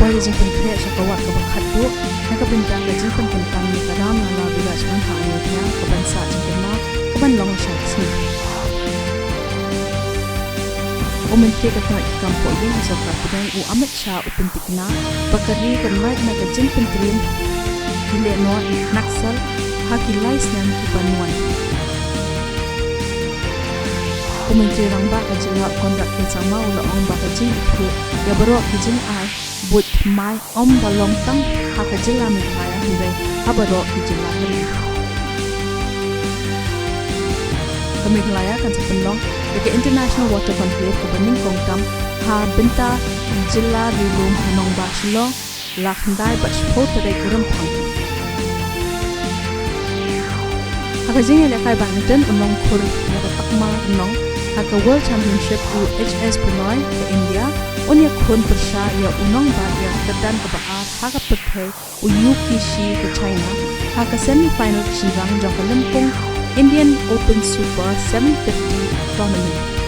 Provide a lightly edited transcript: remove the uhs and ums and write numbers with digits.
poi jing pen khe sha ka wat ka ba khat du na ka bin tang ka jing pen pen tang ni ka ram na la bi la chan ha ni thia ka ban sa jing pen na ka ban long sha sni omen te ka thai kam po yin sa ka pudai u amit sha upin tikna pakari kan mai na ka jing pen trin ile no naksal haki lais nan ki panuan komentri rang ba ka jila kontrak ke sama ula ong ba ka jing ikhu ya baro ki jing ai but mai om balong tang ha ka jila mi kaya hindai ha baro ki jila hali Meghalaya kan sa penlong ke International Water Conclave ko baning kongtam ha benta jila rilum hanong ba shilong lakhandai ba shpo tare kuram phang ha jing ele kai badminton among khur ya takma nong ha World Championship u HS Pinoy ke India onya khun persha ya unong ba ya kedan ka baat ha ka pethai u UKC ke China ha ka semi final chirang jong ka Limpong Indian Open Super 750 tournament